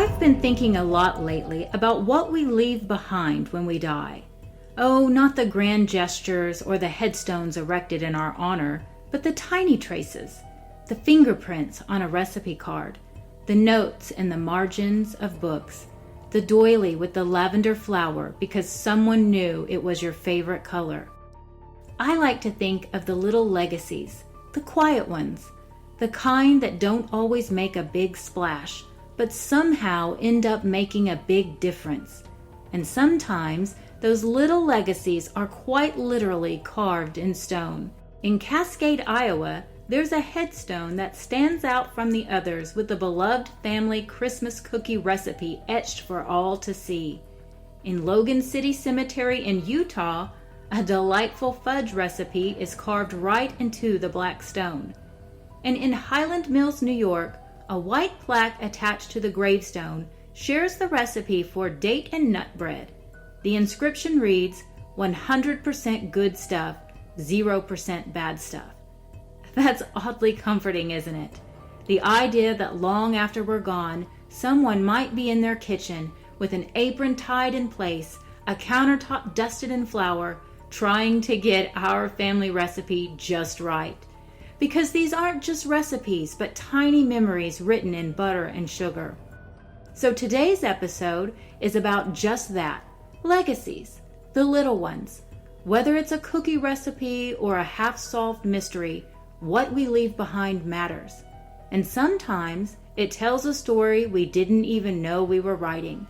I've been thinking a lot lately about what we leave behind when we die. Oh, not the grand gestures or the headstones erected in our honor, but the tiny traces, the fingerprints on a recipe card, the notes in the margins of books, the doily with the lavender flower because someone knew it was your favorite color. I like to think of the little legacies, the quiet ones, the kind that don't always make a big splash, but somehow end up making a big difference. And sometimes those little legacies are quite literally carved in stone. In Cascade, Iowa, there's a headstone that stands out from the others with the beloved family Christmas cookie recipe etched for all to see. In Logan City Cemetery in Utah, a delightful fudge recipe is carved right into the black stone. And in Highland Mills, New York, a white plaque attached to the gravestone shares the recipe for date and nut bread. The inscription reads, 100% good stuff, 0% bad stuff. That's oddly comforting, isn't it? The idea that long after we're gone, someone might be in their kitchen with an apron tied in place, a countertop dusted in flour, trying to get our family recipe just right. Because these aren't just recipes, but tiny memories written in butter and sugar. So today's episode is about just that, legacies, the little ones. Whether it's a cookie recipe or a half-solved mystery, what we leave behind matters. And sometimes it tells a story we didn't even know we were writing.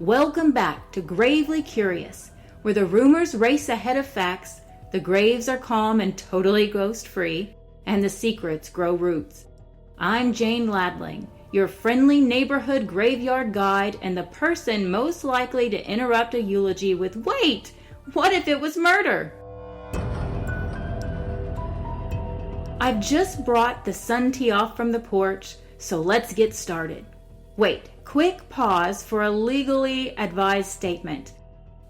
Welcome back to Gravely Curious, where the rumors race ahead of facts, the graves are calm and totally ghost-free, and the secrets grow roots. I'm Jane Ladling, your friendly neighborhood graveyard guide and the person most likely to interrupt a eulogy with, "Wait, what if it was murder?" I've just brought the sun tea off from the porch, so let's get started. Wait, quick pause for a legally advised statement.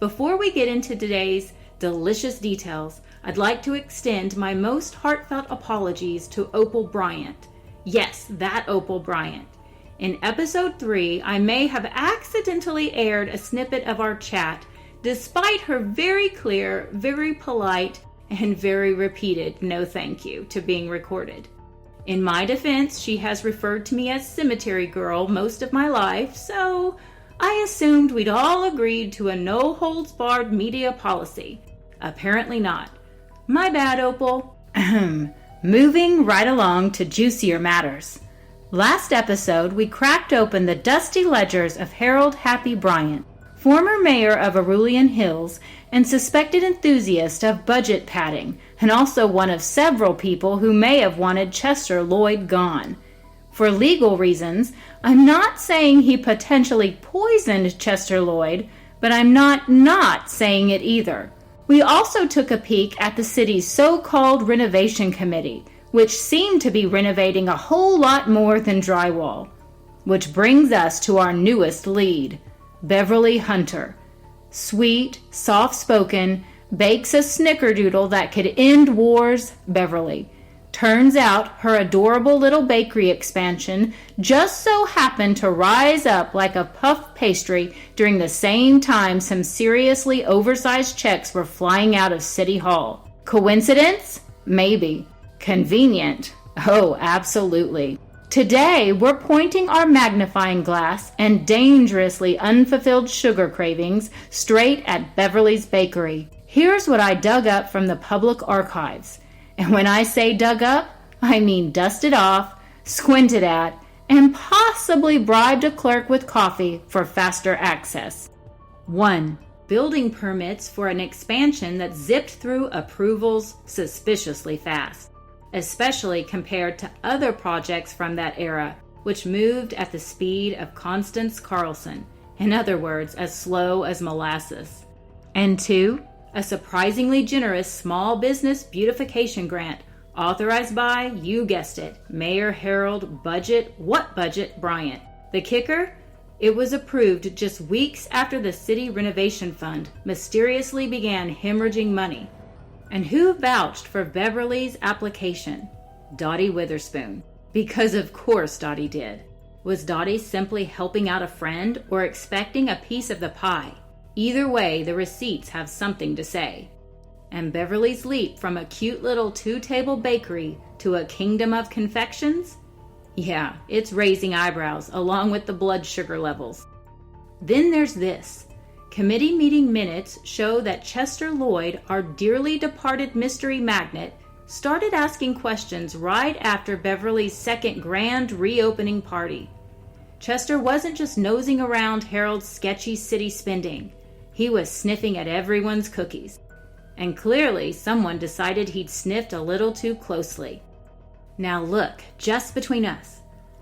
Before we get into today's delicious details, I'd like to extend my most heartfelt apologies to Opal Bryant. Yes, that Opal Bryant. In episode 3, I may have accidentally aired a snippet of our chat, despite her very clear, very polite, and very repeated no thank you to being recorded. In my defense, she has referred to me as Cemetery Girl most of my life, so I assumed we'd all agreed to a no-holds-barred media policy. Apparently not. My bad, Opal. Moving right along to juicier matters. Last episode, we cracked open the dusty ledgers of Harold Happy Bryant, former mayor of Arulian Hills and suspected enthusiast of budget padding, and also one of several people who may have wanted Chester Lloyd gone. For legal reasons, I'm not saying he potentially poisoned Chester Lloyd, but I'm not saying it either. We also took a peek at the city's so-called renovation committee, which seemed to be renovating a whole lot more than drywall. Which brings us to our newest lead, Beverly Hunter. Sweet, soft-spoken, bakes a snickerdoodle that could end wars, Beverly. Turns out her adorable little bakery expansion just so happened to rise up like a puff pastry during the same time some seriously oversized checks were flying out of City Hall. Coincidence? Maybe. Convenient? Oh, absolutely. Today, we're pointing our magnifying glass and dangerously unfulfilled sugar cravings straight at Beverly's Bakery. Here's what I dug up from the public archives. And when I say dug up, I mean dusted off, squinted at, and possibly bribed a clerk with coffee for faster access. 1. Building permits for an expansion that zipped through approvals suspiciously fast, especially compared to other projects from that era, which moved at the speed of Constance Carlson, in other words, as slow as molasses. And 2, a surprisingly generous small business beautification grant authorized by, you guessed it, Mayor Harold Budget Bryant. The kicker? It was approved just weeks after the City Renovation Fund mysteriously began hemorrhaging money. And who vouched for Beverly's application? Dottie Witherspoon. Because of course Dottie did. Was Dottie simply helping out a friend or expecting a piece of the pie? Either way, the receipts have something to say. And Beverly's leap from a cute little two-table bakery to a kingdom of confections? Yeah, it's raising eyebrows along with the blood sugar levels. Then there's this. Committee meeting minutes show that Chester Lloyd, our dearly departed mystery magnate, started asking questions right after Beverly's second grand reopening party. Chester wasn't just nosing around Harold's sketchy city spending. He was sniffing at everyone's cookies. And clearly someone decided he'd sniffed a little too closely. Now look, just between us,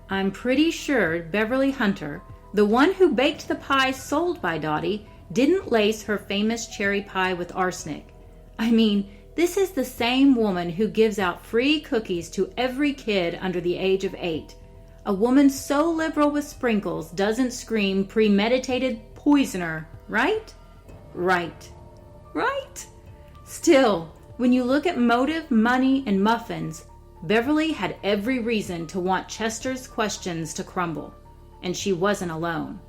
I'm pretty sure Beverly Hunter, the one who baked the pie sold by Dottie, didn't lace her famous cherry pie with arsenic. I mean, this is the same woman who gives out free cookies to every kid under the age of 8. A woman so liberal with sprinkles doesn't scream premeditated poisoner, right? Right. Still, when you look at motive, money, and muffins, Beverly had every reason to want Chester's questions to crumble. And she wasn't alone.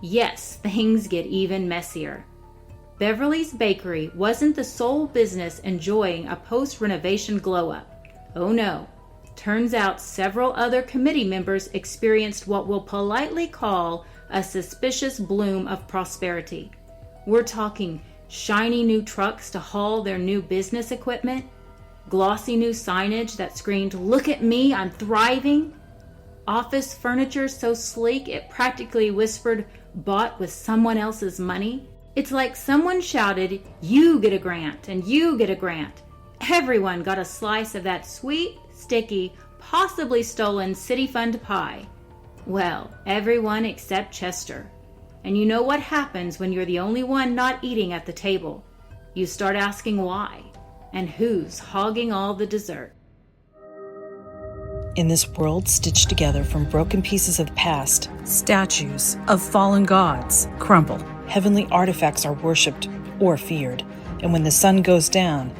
Yes, things get even messier. Beverly's Bakery wasn't the sole business enjoying a post-renovation glow-up. Oh no. Turns out several other committee members experienced what we'll politely call a suspicious bloom of prosperity. We're talking shiny new trucks to haul their new business equipment, glossy new signage that screamed, "Look at me, I'm thriving," office furniture so sleek it practically whispered, "Bought with someone else's money." It's like someone shouted, "You get a grant, and you get a grant." Everyone got a slice of that sweet, sticky, possibly stolen city fund pie. Well, everyone except Chester. And you know what happens when you're the only one not eating at the table. You start asking why, and who's hogging all the dessert. In this world stitched together from broken pieces of the past, statues of fallen gods crumble. Heavenly artifacts are worshipped or feared, and when the sun goes down,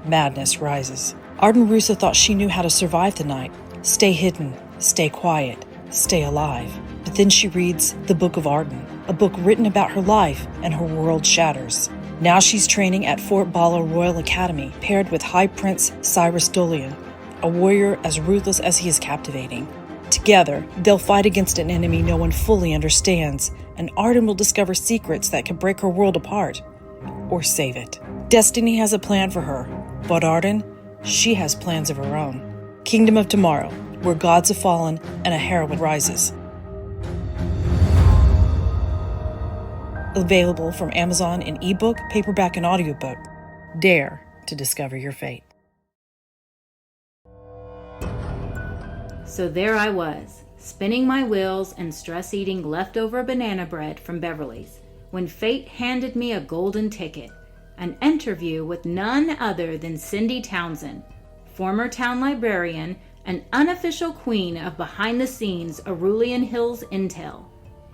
madness rises. Arden Russo thought she knew how to survive the night. Stay hidden, stay quiet, stay alive. But then she reads the Book of Arden, a book written about her life, and her world shatters. Now she's training at Fort Bala Royal Academy, paired with High Prince Cyrus Dolian, a warrior as ruthless as he is captivating. Together, they'll fight against an enemy no one fully understands, and Arden will discover secrets that could break her world apart, or save it. Destiny has a plan for her, but Arden, she has plans of her own. Kingdom of Tomorrow, where gods have fallen and a heroine rises. Available from Amazon in ebook, paperback, and audiobook. Dare to discover your fate. So there I was, spinning my wheels and stress-eating leftover banana bread from Beverly's, when fate handed me a golden ticket, an interview with none other than Cindy Townsend, former town librarian and unofficial queen of behind-the-scenes Arulian Hills intel.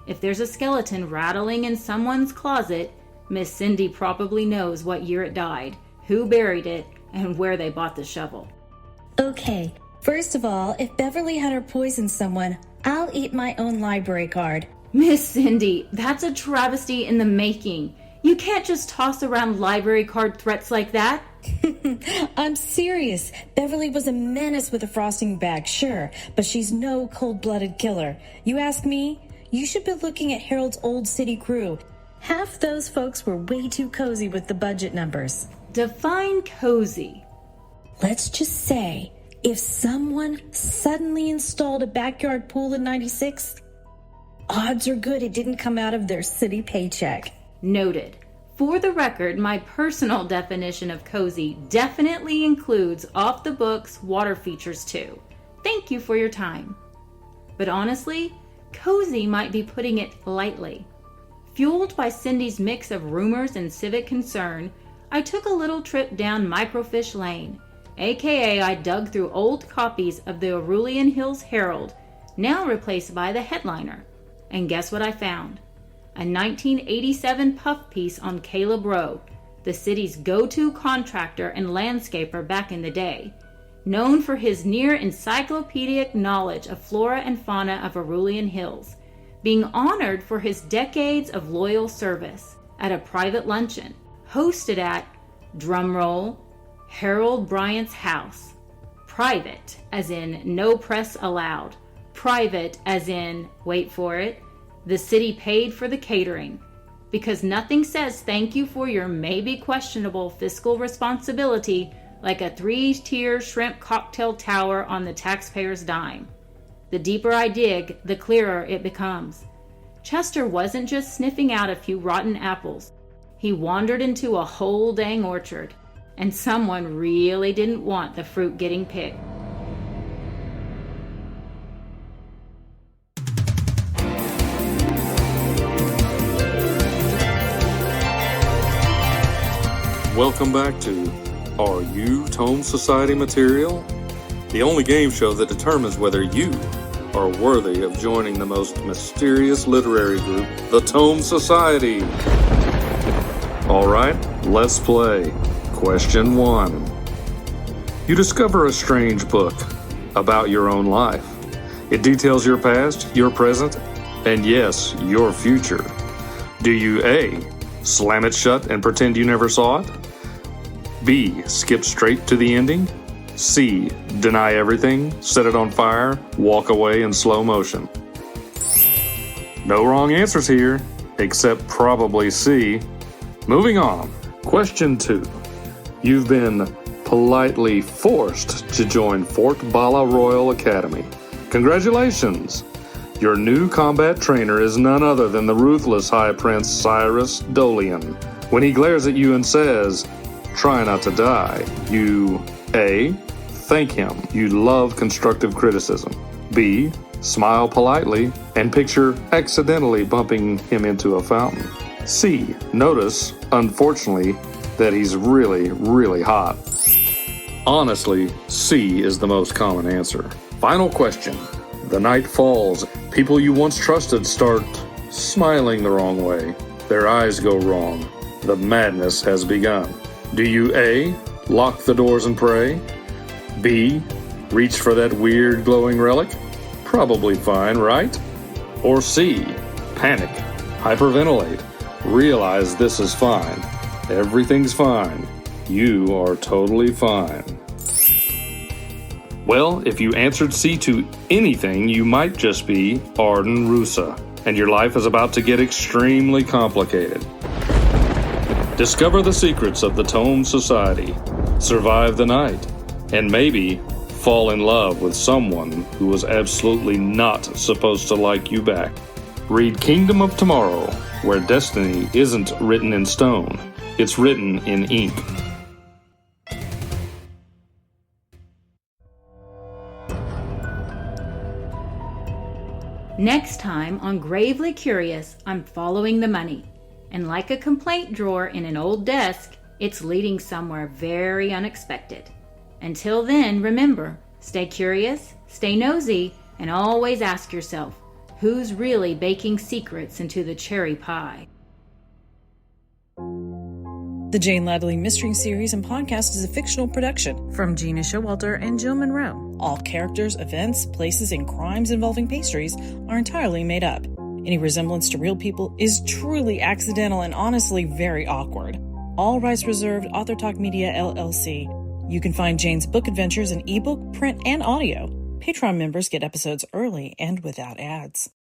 If there's a skeleton rattling in someone's closet, Miss Cindy probably knows what year it died, who buried it, and where they bought the shovel. Okay, first of all, if Beverly Hunter poisoned someone, I'll eat my own library card. Miss Cindy, that's a travesty in the making. You can't just toss around library card threats like that. I'm serious. Beverly was a menace with a frosting bag, sure, but she's no cold-blooded killer. You ask me? You should be looking at Harold's old city crew. Half those folks were way too cozy with the budget numbers. Define cozy. Let's just say, if someone suddenly installed a backyard pool in 96, odds are good it didn't come out of their city paycheck. Noted. For the record, my personal definition of cozy definitely includes off-the-books water features too. Thank you for your time. But honestly, cozy might be putting it lightly. Fueled by Cindy's mix of rumors and civic concern, I took a little trip down Microfiche Lane, aka I dug through old copies of the Arulian Hills Herald, now replaced by the headliner. And guess what I found? A 1987 puff piece on Caleb Rowe, the city's go-to contractor and landscaper back in the day. known for his near encyclopedic knowledge of flora and fauna of Arulian Hills, being honored for his decades of loyal service at a private luncheon hosted at, drumroll, Harold Bryant's house. Private, as in no press allowed. Private, as in, wait for it, the city paid for the catering. Because nothing says thank you for your maybe questionable fiscal responsibility like a 3-tier shrimp cocktail tower on the taxpayer's dime. The deeper I dig, the clearer it becomes. Chester wasn't just sniffing out a few rotten apples. He wandered into a whole dang orchard, and someone really didn't want the fruit getting picked. Welcome back to Are You Tome Society Material? The only game show that determines whether you are worthy of joining the most mysterious literary group, the Tome Society. Alright, let's play. Question 1. You discover a strange book about your own life. It details your past, your present, and yes, your future. Do you A, slam it shut and pretend you never saw it? B, skip straight to the ending? C, deny everything, set it on fire, walk away in slow motion? No wrong answers here, except probably C. Moving on. Question 2. You've been politely forced to join Fort Bala Royal Academy. Congratulations! Your new combat trainer is none other than the ruthless High Prince Cyrus Dolian. When he glares at you and says, "Try not to die," you A, thank him. You love constructive criticism. B, smile politely and picture accidentally bumping him into a fountain. C, notice, unfortunately, that he's really, really hot. Honestly, C is the most common answer. Final question. The night falls. People you once trusted start smiling the wrong way. Their eyes go wrong. The madness has begun. Do you A, lock the doors and pray? B, reach for that weird glowing relic? Probably fine, right? Or C, panic, hyperventilate, realize this is fine. Everything's fine. You are totally fine. Well, if you answered C to anything, you might just be Arden Rusa, and your life is about to get extremely complicated. Discover the secrets of the Tome Society, survive the night, and maybe fall in love with someone who was absolutely not supposed to like you back. Read Kingdom of Tomorrow, where destiny isn't written in stone, it's written in ink. Next time on Gravely Curious, I'm following the money. And like a complaint drawer in an old desk, it's leading somewhere very unexpected. Until then, remember, stay curious, stay nosy, and always ask yourself, who's really baking secrets into the cherry pie? The Jane Ladling Mystery Series and podcast is a fictional production from Gena, Showalter, and Jill Monroe. All characters, events, places, and crimes involving pastries are entirely made up. Any resemblance to real people is truly accidental and honestly very awkward. All rights reserved. Author Talk Media, LLC. You can find Jane's book adventures in ebook, print, and audio. Patreon members get episodes early and without ads.